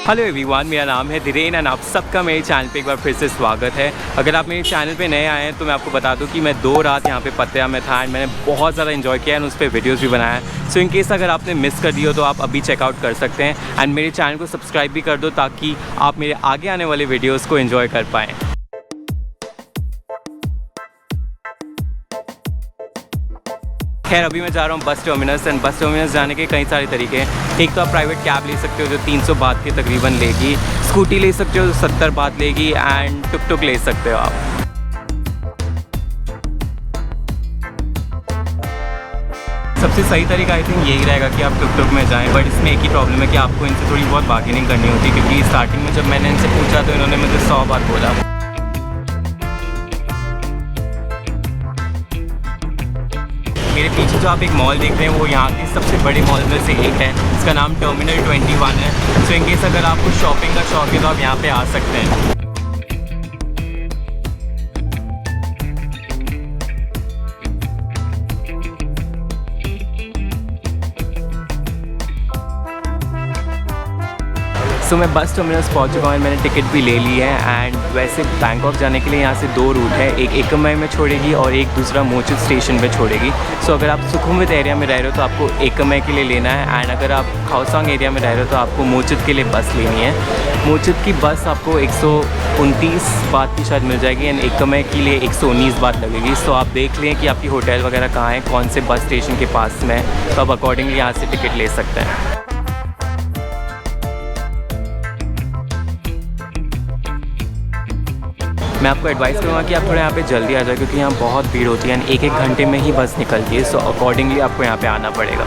Hello everyone, मेरा नाम है धीरेन एंड आप सबका मेरे चैनल पे एक बार फिर से स्वागत है। अगर आप मेरे चैनल पे नए आए हैं तो मैं आपको बता दूं कि मैं 2 रात यहाँ पे पत्तिया में था एंड मैंने बहुत ज़्यादा एंजॉय किया एंड उस पर वीडियोज़ भी बनाया है। सो इन केस अगर आपने मिस कर दिया हो तो आप अभी चेकआउट कर सकते हैं एंड मेरे चैनल को सब्सक्राइब भी कर दो ताकि आप मेरे आगे आने वाले वीडियोज़ को एंजॉय कर पाएँ। खैर अभी मैं जा रहा हूँ bus terminus and bus terminus जाने के कई सारे तरीके हैं। एक तो आप प्राइवेट कैब ले सकते हो जो 300 बात के तकरीबन लेगी, स्कूटी ले सकते हो जो 70 बात लेगी एंड टुक टुक ले सकते हो आप। सबसे सही तरीका आई थिंक यही रहेगा कि आप टुक टुक में जाएं, बट इसमें एक ही प्रॉब्लम है कि आपको इनसे थोड़ी बहुत बार्गेनिंग करनी होती है क्योंकि स्टार्टिंग में जब मैंने इनसे पूछा तो इन्होंने मुझे 100 बात बोला। मेरे पीछे जो आप एक मॉल देख रहे हैं वो यहाँ के सबसे बड़े मॉल में से एक है। इसका नाम टर्मिनल 21 है। सो इन केस अगर आपको शॉपिंग का शौक है तो आप यहाँ पे आ सकते हैं। सो मैं बस टर्मिनस पहुँच चुका हूँ, मैंने टिकट भी ले ली है एंड वैसे बैंकॉक जाने के लिए यहाँ से 2 रूट है, एक एकमई में छोड़ेगी और एक दूसरा मोचित स्टेशन पे छोड़ेगी। सो अगर आप सुखुमवित एरिया में रह रहे हो तो आपको एकमई के लिए लेना है एंड अगर आप खाओसांग एरिया में रह रहे हो तो आपको मोचित के लिए बस लेनी है। मोचित की बस आपको 129 बात की शायद मिल जाएगी एंड एकमई के लिए 119 बात लगेगी। सो आप देख लें कि आपकी होटल वगैरह कहाँ है, कौन से बस स्टेशन के पास में, तो आप अकॉर्डिंगली यहाँ से टिकट ले सकते हैं। मैं आपको एडवाइस करूँगा कि आप थोड़ा यहाँ पे जल्दी आ जाए क्योंकि यहाँ बहुत भीड़ होती है, 1-1 घंटे में ही बस निकलती है। सो अकॉर्डिंगली आपको यहाँ पे आना पड़ेगा।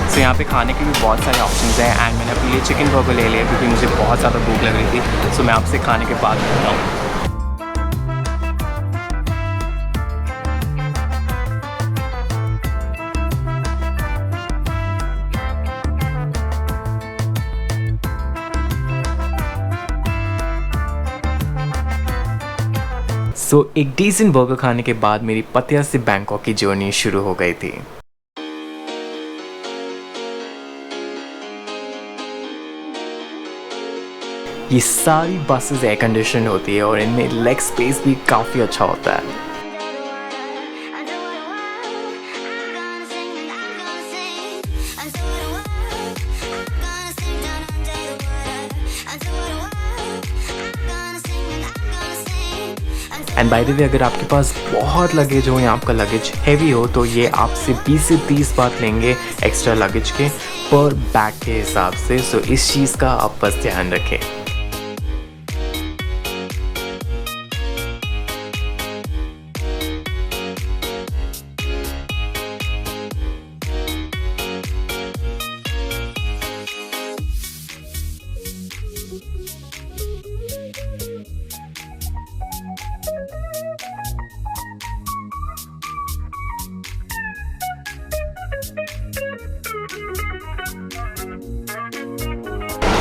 सो यहाँ पे खाने के भी बहुत सारे ऑप्शंस हैं एंड मैंने अपने लिए चिकन बर्गर ले लिया क्योंकि मुझे बहुत ज़्यादा भूख लग रही थी। सो मैं आपसे खाने के बाद मिलता हूँ। सो एक डिसेंट बर्गर खाने के बाद मेरी पतिया से बैंकॉक की जर्नी शुरू हो गई थी। ये सारी बसेस एयर कंडीशन होती है और इनमें लेग स्पेस भी काफ़ी अच्छा होता है। एंड बाय द वे अगर आपके पास बहुत लगेज हो या आपका लगेज हैवी हो तो ये आपसे 20 से 30 बात लेंगे एक्स्ट्रा लगेज के पर बैग के हिसाब से। सो इस चीज़ का आप बस ध्यान रखें।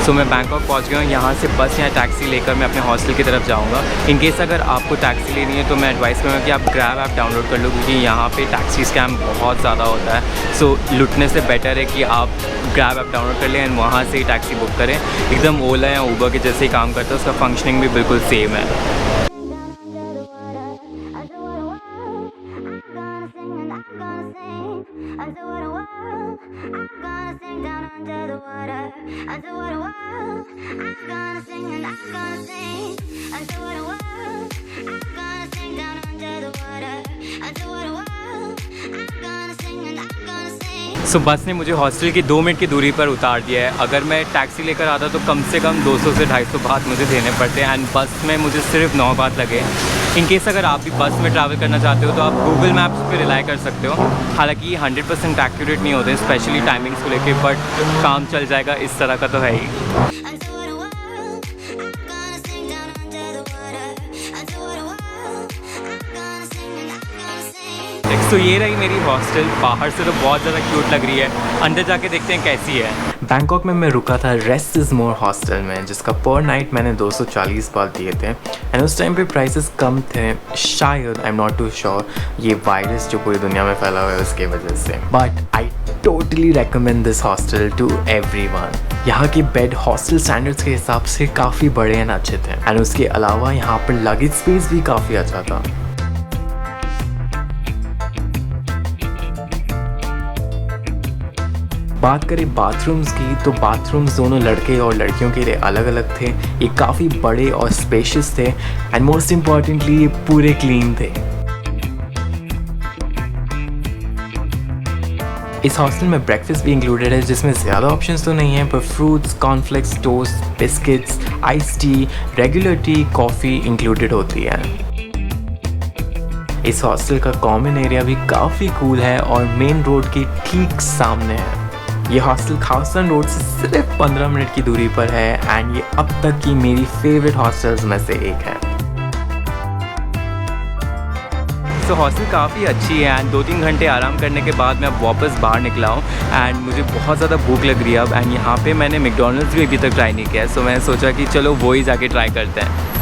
सो मैं बैंकॉक पहुंच गया हूँ। यहाँ से बस या टैक्सी लेकर मैं अपने हॉस्टल की तरफ जाऊँगा। इन केस अगर आपको टैक्सी लेनी है तो मैं एडवाइस करूँगा कि आप ग्रैब ऐप डाउनलोड कर लो क्योंकि यहाँ पे टैक्सी स्कैम बहुत ज़्यादा होता है। सो लुटने से बेटर है कि आप ग्रैब ऐप डाउनलोड कर लें एंड वहाँ से ही टैक्सी बुक करें। एकदम ओला या ऊबर के जैसे ही काम करता है, उसका फंक्शनिंग भी बिल्कुल सेम है। सो बस ने मुझे हॉस्टल की 2 मिनट की दूरी पर उतार दिया है। अगर मैं टैक्सी लेकर आता तो कम से कम 200 से 250 बात मुझे देने पड़ते हैं एंड बस में मुझे सिर्फ 9 बात लगे। इन केस अगर आप भी बस में ट्रैवल करना चाहते हो तो आप गूगल मैप्स पे रिलाई कर सकते हो। हालांकि ये 100% एक्यूरेट नहीं होते स्पेशली टाइमिंग्स को लेके, बट काम चल जाएगा इस तरह का तो है ही। तो ये रही मेरी हॉस्टल। बाहर से तो बहुत ज़्यादा क्यूट लग रही है, अंदर जाके देखते हैं कैसी है। बैंकॉक में मैं रुका था रेस्ट इज़ मोर हॉस्टल में, जिसका पर नाइट मैंने 240 बात दिए थे एंड उस टाइम पे प्राइसेस कम थे, शायद I am not too sure, ये वायरस जो पूरी दुनिया में फैला हुआ है उसके वजह से। But I totally recommend this hostel to everyone. यहाँ के बेड हॉस्टल स्टैंडर्ड्स के हिसाब से काफ़ी बड़े एंड अच्छे थे एंड उसके अलावा यहाँ पर लगेज स्पेस भी काफ़ी अच्छा था। बात करें बाथरूम्स की तो बाथरूम्स दोनों लड़के और लड़कियों के लिए अलग अलग थे। ये काफ़ी बड़े और स्पेशियस थे एंड मोस्ट इम्पॉर्टेंटली ये पूरे क्लीन थे। इस हॉस्टल में ब्रेकफास्ट भी इंक्लूडेड है, जिसमें ज़्यादा ऑप्शंस तो नहीं है, पर fruits, cornflakes, toast, biscuits, ice tea, regular T, coffee included होती है। इस हॉस्टल का कॉमन एरिया भी काफ़ी कूल है और मेन रोड के ठीक सामने है। ये हॉस्टल खाउसन रोड से सिर्फ 15 मिनट की दूरी पर है एंड ये अब तक की मेरी फेवरेट हॉस्टल्स में से एक है। तो हॉस्टल काफ़ी अच्छी है एंड 2-3 घंटे आराम करने के बाद मैं अब वापस बाहर निकला हूँ एंड मुझे बहुत ज़्यादा भूख लग रही है अब। एंड यहाँ पे मैंने मैकडॉनल्ड्स भी अभी तक ट्राई नहीं किया है, सो मैंने सोचा कि चलो वो ही जाके ट्राई करते हैं।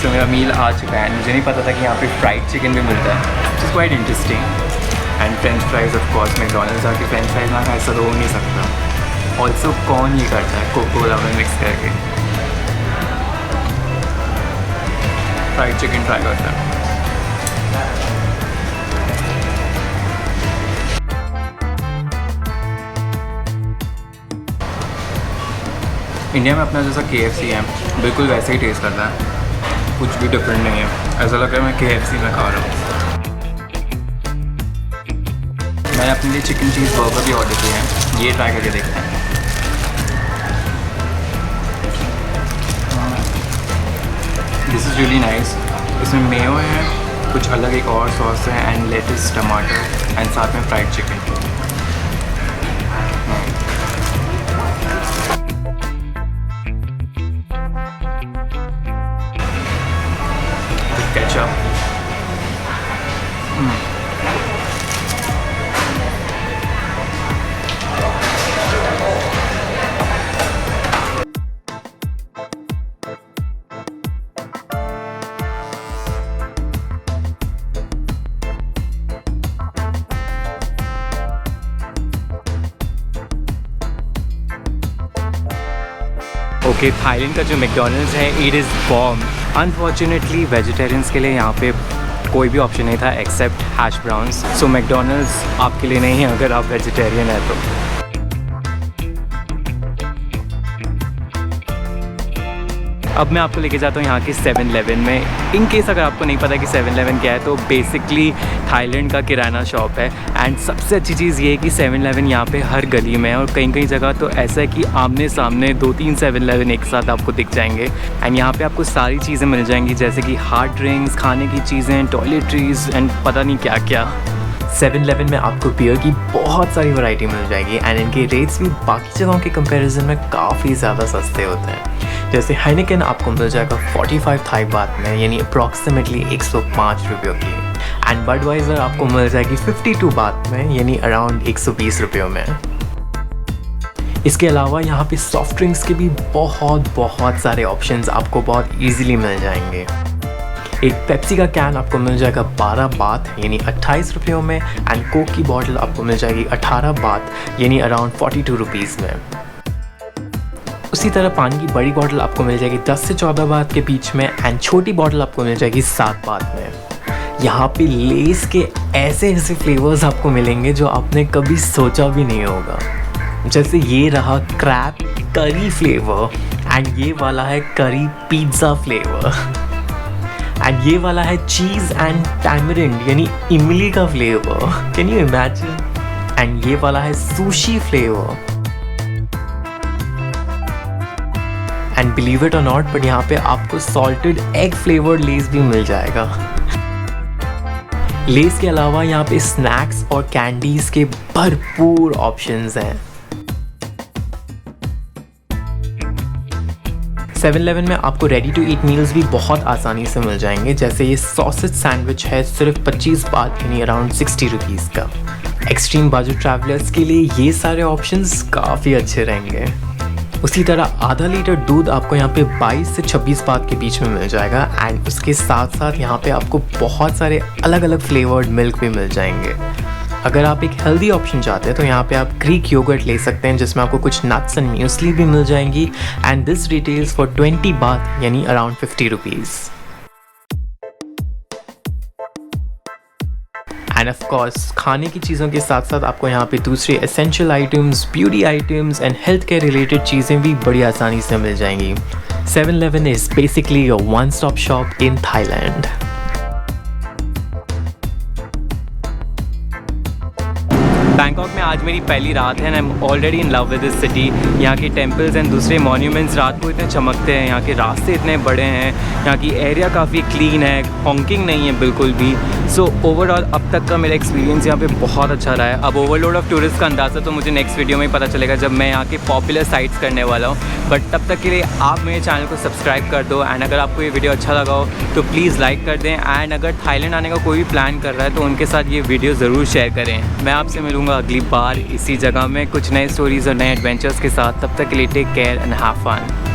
तो मेरा मील आ चुका है। मुझे नहीं पता था कि यहाँ पे फ्राइड चिकन भी मिलता है, which is quite interesting. And French fries of course, McDonald's आके फ्रेंच फ्राइज ना खाए ऐसा तो हो नहीं सकता। ऑल्सो कौन ये करता है कोको कोला में मिक्स करके फ्राइड चिकन ट्राई करता है। इंडिया में अपना जैसा KFC है बिल्कुल वैसे ही टेस्ट करता है, कुछ भी डिफरेंट नहीं है। ऐसा लग रहा है मैं KFC में खा रहा हूँ। मैंने अपने लिए चिकन चीज़ बर्गर भी ऑर्डर किया है, ये ट्राई करके देखते हैं। This is really nice. इसमें मेयो है, कुछ अलग एक और सॉस है एंड लेटिस, टमाटर एंड साथ में fried chicken. Ketchup, okay, Thailand का जो मैकडॉनल्ड्स है it is bomb. Unfortunately vegetarians के लिए यहाँ पे कोई भी ऑप्शन नहीं था एक्सेप्ट हैश ब्राउन्स, सो मैकडॉनल्ड्स आपके लिए नहीं है अगर आप वेजिटेरियन हैं तो। अब मैं आपको लेके जाता हूँ यहाँ के 7-Eleven में। इन केस अगर आपको नहीं पता कि 7-Eleven क्या है, तो बेसिकली थाईलैंड का किराना शॉप है एंड सबसे अच्छी चीज़ ये है कि 7-Eleven यहाँ पे हर गली में है और कहीं कहीं जगह तो ऐसा है कि आमने सामने 2-3 7-Eleven एक साथ आपको दिख जाएंगे एंड यहाँ पे आपको सारी चीज़ें मिल जाएंगी, जैसे कि हार्ड ड्रिंक्स, खाने की चीज़ें, टॉयलेटरीज एंड पता नहीं क्या क्या। 7-Eleven में आपको बियर की बहुत सारी वैरायटी मिल जाएगी एंड इनके रेट्स भी बाकी जगहों के कंपैरिजन में काफ़ी ज़्यादा सस्ते होते हैं। जैसे हाइनेकेन आपको मिल जाएगा 45 थाई बात में, यानी अप्रॉक्सीमेटली 105 रुपयों की, एंड बडवाइज़र आपको मिल जाएगी 52 बात में, यानी अराउंड 120 रुपयों में। इसके अलावा यहाँ पे सॉफ्ट ड्रिंक्स के भी बहुत सारे ऑप्शंस आपको बहुत ईजिली मिल जाएंगे। एक पेप्सी का कैन आपको मिल जाएगा 12 बात यानी 28 रुपयों में एंड कोक की बॉटल आपको मिल जाएगी 18 बात यानी अराउंड 42 रुपीज़ में। उसी तरह पानी की बड़ी बॉटल आपको मिल जाएगी 10 से 14 बात के बीच में एंड छोटी बॉटल आपको मिल जाएगी 7 बात में। यहाँ पे लेस के ऐसे फ्लेवर्स आपको मिलेंगे जो आपने कभी सोचा भी नहीं होगा, जैसे ये रहा क्रैब करी फ्लेवर एंड ये वाला है करी पिज़्ज़ा फ्लेवर एंड ये वाला है चीज़ एंड टैमरिंड यानी इमली का flavour, can you imagine. And ये वाला है sushi flavour and believe it और नॉट बट यहाँ पे आपको सॉल्टेड एग फ्लेवर्ड लेस भी मिल जाएगा। लेस के अलावा यहाँ पे स्नैक्स और कैंडीज़ के भरपूर ऑप्शंस हैं। 7-Eleven में आपको रेडी टू ईट मील्स भी बहुत आसानी से मिल जाएंगे, जैसे ये सॉसेज सैंडविच है सिर्फ 25 बात यानी अराउंड 60 रुपीज़ का। एक्सट्रीम बजट ट्रैवलर्स के लिए ये सारे ऑप्शंस काफ़ी अच्छे रहेंगे। उसी तरह आधा लीटर दूध आपको यहाँ पे 22 से 26 बात के बीच में मिल जाएगा एंड उसके साथ साथ यहाँ पे आपको बहुत सारे अलग अलग फ्लेवर्ड मिल्क भी मिल जाएंगे। अगर आप एक हेल्दी ऑप्शन चाहते हैं तो यहाँ पे आप ग्रीक योगर्ट ले सकते हैं जिसमें आपको कुछ नट्स एंड म्यूसली भी मिल जाएंगी एंड दिस रिटेल्स फॉर 20 बात यानी around 50 rupees. End of course खाने की चीज़ों के साथ साथ आपको यहाँ पे दूसरे essential items, beauty items and health care related चीज़ें भी बड़ी आसानी से मिल जाएंगी। 7-Eleven is basically a one stop shop in Thailand. Bangkok में आज मेरी पहली रात है and I am already in love with this city. यहाँ के टेम्पल्स एंड दूसरे मॉन्यूमेंट्स रात को इतने चमकते हैं, यहाँ के रास्ते इतने बड़े हैं, यहाँ की एरिया काफ़ी क्लीन है, हॉन्किंग नहीं है बिल्कुल भी। सो ओवरऑल अब तक का मेरा एक्सपीरियंस यहाँ पे बहुत अच्छा रहा है। अब ओवरलोड ऑफ टूरिस्ट का अंदाज़ा तो मुझे नेक्स्ट वीडियो में ही पता चलेगा जब मैं यहाँ के पॉपुलर साइट्स करने वाला हूँ, बट तब तक के लिए आप मेरे चैनल को सब्सक्राइब कर दो एंड अगर आपको ये वीडियो अच्छा लगा हो तो प्लीज़ लाइक कर दें एंड अगर थाईलैंड आने का कोई भी प्लान कर रहा है तो उनके साथ ये वीडियो ज़रूर शेयर करें। मैं आपसे मिलूँगा अगली बार इसी जगह में कुछ नए स्टोरीज़ और नए एडवेंचर्स के साथ। तब तक के लिए take care and have fun.